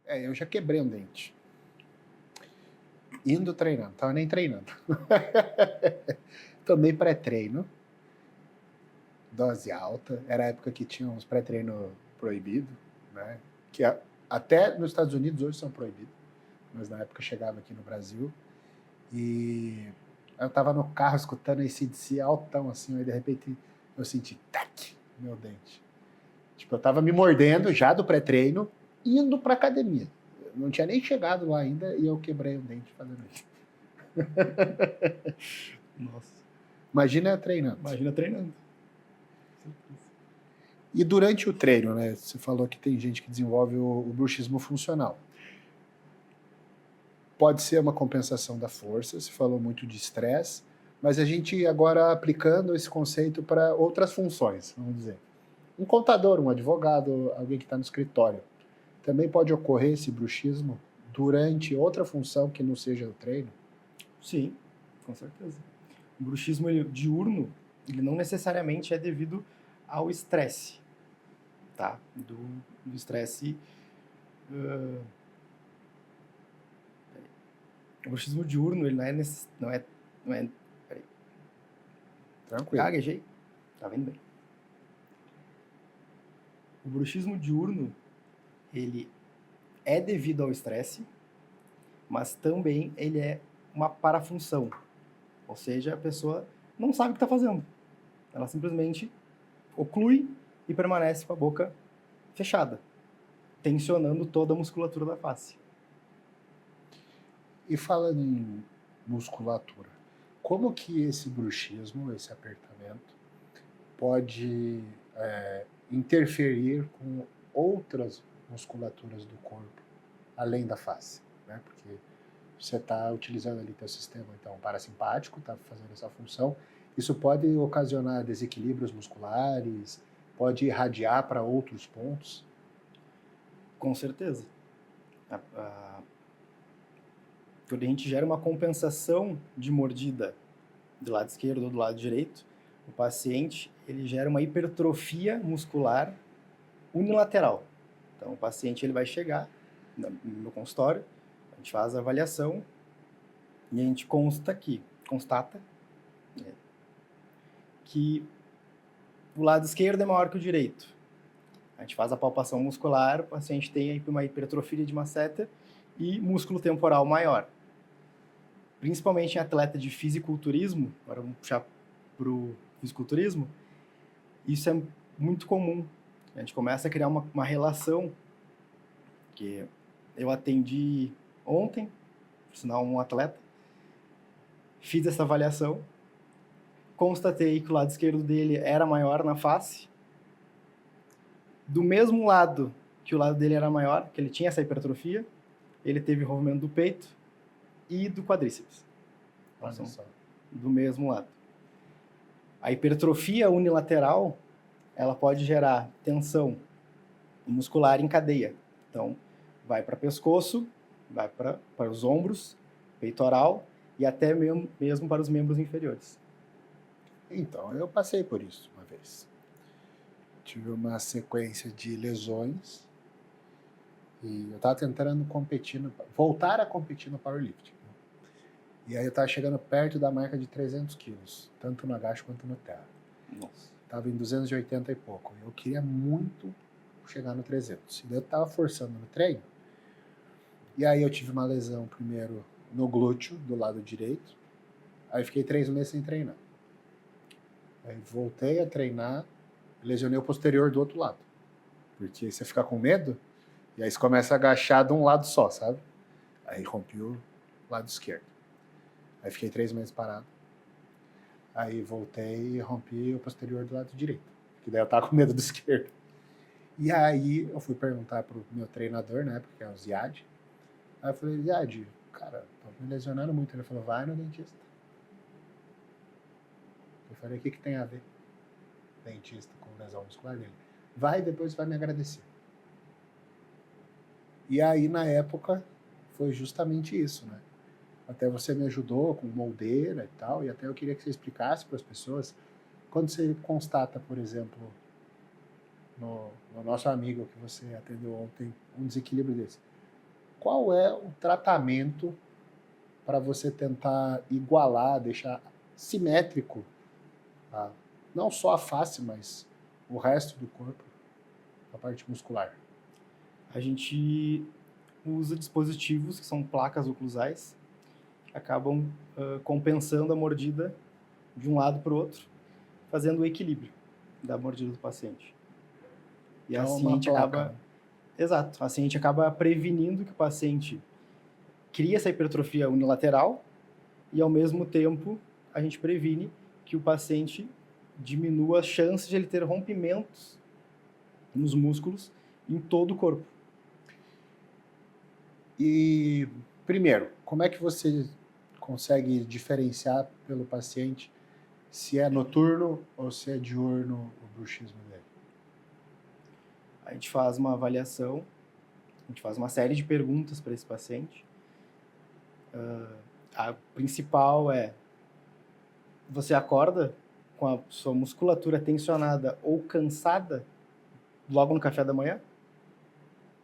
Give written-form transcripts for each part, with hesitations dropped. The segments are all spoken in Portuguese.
Eu já quebrei um dente. Indo treinando, não tava nem treinando. Tomei pré-treino, dose alta. Era a época que tinha uns pré-treino proibido, né? Que até nos Estados Unidos hoje são proibidos, mas na época chegava aqui no Brasil. E eu tava no carro escutando esse AC/DC altão, assim, aí de repente eu senti, tac, meu dente. Tipo, eu tava me mordendo já do pré-treino, indo pra academia. Eu não tinha nem chegado lá ainda e eu quebrei o dente fazendo isso. Nossa. Imagina treinando. Imagina treinando. E durante o treino, né? Você falou que tem gente que desenvolve o bruxismo funcional. Pode ser uma compensação da força, você falou muito de estresse, mas a gente agora aplicando esse conceito para outras funções, vamos dizer. Um contador, um advogado, alguém que está no escritório. Também pode ocorrer esse bruxismo durante outra função que não seja o treino? Sim, com certeza. O bruxismo diurno, ele não necessariamente é devido ao estresse, tá? Do estresse... O bruxismo diurno, ele não é peraí. Tranquilo. Gaguejei. Tá vendo bem? O bruxismo diurno, ele é devido ao estresse, mas também ele é uma parafunção. Ou seja, a pessoa não sabe o que está fazendo. Ela simplesmente oclui e permanece com a boca fechada, tensionando toda a musculatura da face. E falando em musculatura, como que esse bruxismo, esse apertamento, pode interferir com outras musculaturas do corpo, além da face, né? Porque você está utilizando ali teu sistema então parasimpático, está fazendo essa função. Isso pode ocasionar desequilíbrios musculares, pode irradiar para outros pontos? Com certeza. Quando a gente gera uma compensação de mordida do lado esquerdo ou do lado direito, o paciente ele gera uma hipertrofia muscular unilateral. Então, o paciente ele vai chegar no meu consultório, a gente faz a avaliação e a gente constata que o lado esquerdo é maior que o direito. A gente faz a palpação muscular, o paciente tem uma hipertrofia de masseter e músculo temporal maior. Principalmente em atleta de fisiculturismo, agora vamos puxar para o fisiculturismo, isso é muito comum. A gente começa a criar uma relação, que eu atendi ontem, por sinal um atleta, fiz essa avaliação, constatei que o lado esquerdo dele era maior na face, do mesmo lado que o lado dele era maior, que ele tinha essa hipertrofia, ele teve rompimento do peito e do quadríceps. Olha só. Do mesmo lado. A hipertrofia unilateral, ela pode gerar tensão muscular em cadeia. Então, vai para pescoço, vai para os ombros, peitoral e até mesmo para os membros inferiores. Então, eu passei por isso uma vez. Tive uma sequência de lesões e eu estava tentando voltar a competir no powerlifting. E aí eu estava chegando perto da marca de 300 quilos, tanto no agacho quanto no terra. Nossa. Estava em 280 e pouco. Eu queria muito chegar no 300. E daí eu estava forçando no treino. E aí eu tive uma lesão primeiro no glúteo, do lado direito. Aí fiquei 3 meses sem treinar. Aí voltei a treinar, lesionei o posterior do outro lado. Porque você fica com medo, e aí você começa a agachar de um lado só, sabe? Aí rompi o lado esquerdo. Aí fiquei 3 meses parado. Aí voltei e rompi o posterior do lado direito. Que daí eu tava com medo do esquerdo. E aí eu fui perguntar pro meu treinador, na época, que é o Ziad. Aí eu falei, Ziad, cara, tô me lesionando muito. Ele falou, vai no dentista. Eu falei, o que tem a ver dentista com lesão muscular dele? Vai e depois vai me agradecer. E aí, na época, foi justamente isso, né? Até você me ajudou com moldeira e tal, e até eu queria que você explicasse para as pessoas, quando você constata, por exemplo, no nosso amigo que você atendeu ontem, um desequilíbrio desse, qual é o tratamento para você tentar igualar, deixar simétrico, tá? Não só a face, mas o resto do corpo, a parte muscular? A gente usa dispositivos que são placas oclusais, que acabam compensando a mordida de um lado para o outro, fazendo o equilíbrio da mordida do paciente. E Então, assim a uma gente placa, acaba... né? Exato. Assim a gente acaba prevenindo que o paciente crie essa hipertrofia unilateral e, ao mesmo tempo, a gente previne que o paciente diminua as chances de ele ter rompimentos nos músculos em todo o corpo. E, primeiro, como é que você consegue diferenciar pelo paciente se é noturno ou se é diurno o bruxismo dele? A gente faz uma avaliação, a gente faz uma série de perguntas para esse paciente. A principal é: você acorda com a sua musculatura tensionada ou cansada logo no café da manhã?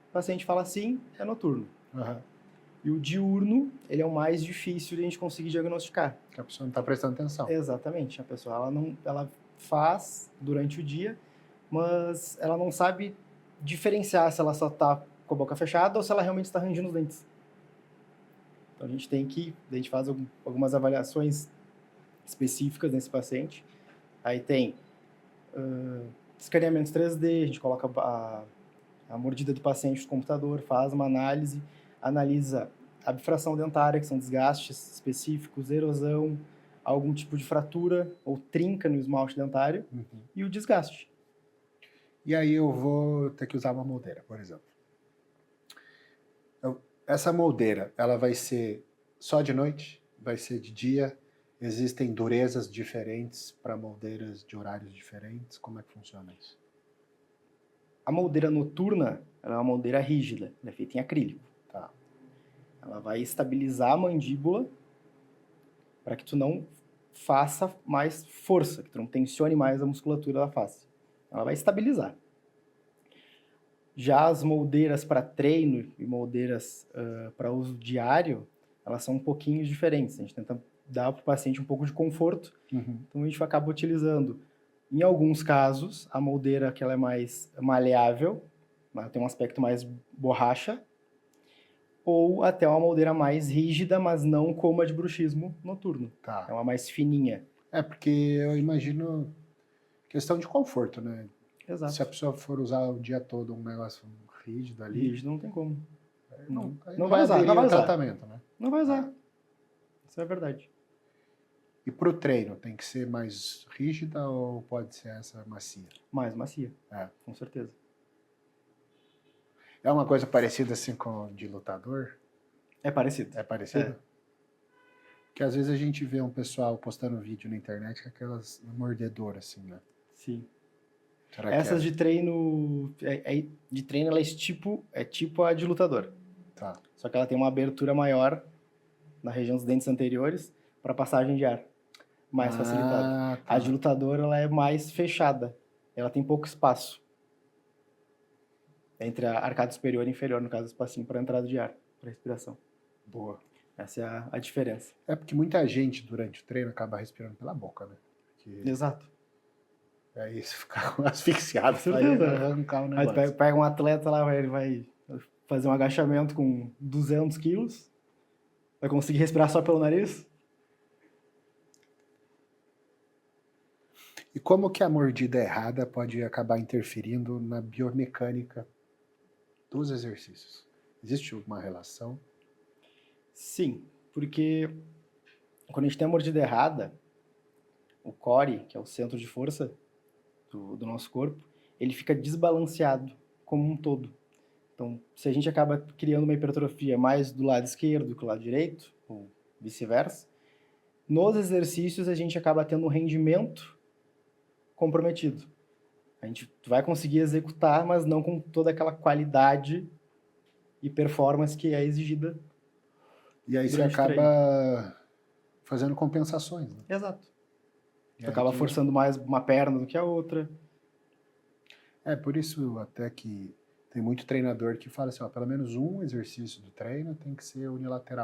O paciente fala sim, é noturno. Uhum. E o diurno, ele é o mais difícil de a gente conseguir diagnosticar. Que a pessoa não está prestando atenção. Exatamente. A pessoa ela faz durante o dia, mas ela não sabe diferenciar se ela só está com a boca fechada ou se ela realmente está rangindo os dentes. Então a gente faz algumas avaliações específicas nesse paciente. Aí tem escaneamentos 3D, a gente coloca a mordida do paciente no computador, faz uma análise, analisa a bifração dentária, que são desgastes específicos, erosão, algum tipo de fratura ou trinca no esmalte dentário, e o desgaste. E aí eu vou ter que usar uma moldeira, por exemplo. Essa moldeira, ela vai ser só de noite? Vai ser de dia? Existem durezas diferentes para moldeiras de horários diferentes? Como é que funciona isso? A moldeira noturna, ela é uma moldeira rígida, ela é feita em acrílico. Tá. Ela vai estabilizar a mandíbula para que tu não faça mais força, que tu não tensione mais a musculatura da face. Ela vai estabilizar. Já as moldeiras para treino e moldeiras para uso diário, elas são um pouquinho diferentes. A gente tenta dar para o paciente um pouco de conforto. Então a gente acaba utilizando, em alguns casos, a moldeira que ela é mais maleável, ela tem um aspecto mais borracha, ou até uma moldeira mais rígida, mas não como a de bruxismo noturno. Tá. É uma mais fininha. É, porque eu imagino questão de conforto, né? Exato. Se a pessoa for usar o dia todo um negócio rígido ali... Rígido não tem como. Não já vai usar, haveria não vai o usar. tratamento, né? Não vai usar. Isso é verdade. E pro treino, tem que ser mais rígida ou pode ser essa macia? Mais macia, É. com certeza. É uma coisa parecida assim com de lutador? É parecido. É parecido? Porque às vezes a gente vê um pessoal postando vídeo na internet com aquelas mordedoras assim, né? Sim. Será que Essas é? de treino, de treino ela é tipo a de lutador. Tá. Só que ela tem uma abertura maior na região dos dentes anteriores para passagem de ar. Mais facilitada. Tá. A de lutador ela é mais fechada. Ela tem pouco espaço entre a arcada superior e inferior, no caso, espacinho para entrada de ar, para respiração. Boa. Essa é a diferença. É porque muita gente durante o treino acaba respirando pela boca, né? Porque Exato. aí você fica asfixiado, Com certeza. vai arrancar o Aí negócio. tu pega um atleta lá, ele vai fazer um agachamento com 200 quilos, vai conseguir respirar só pelo nariz? E como que a mordida errada pode acabar interferindo na biomecânica dos exercícios? Existe alguma relação? Sim, porque quando a gente tem a mordida errada, o core, que é o centro de força do nosso corpo, ele fica desbalanceado como um todo. Então, se a gente acaba criando uma hipertrofia mais do lado esquerdo que do lado direito, ou vice-versa, nos exercícios a gente acaba tendo um rendimento comprometido. A gente vai conseguir executar, mas não com toda aquela qualidade e performance que é exigida. E aí você acaba fazendo compensações, né? Exato. Tu acaba forçando mais uma perna do que a outra. É, por isso até que Tem muito treinador que fala assim, ó, pelo menos um exercício do treino tem que ser unilateral.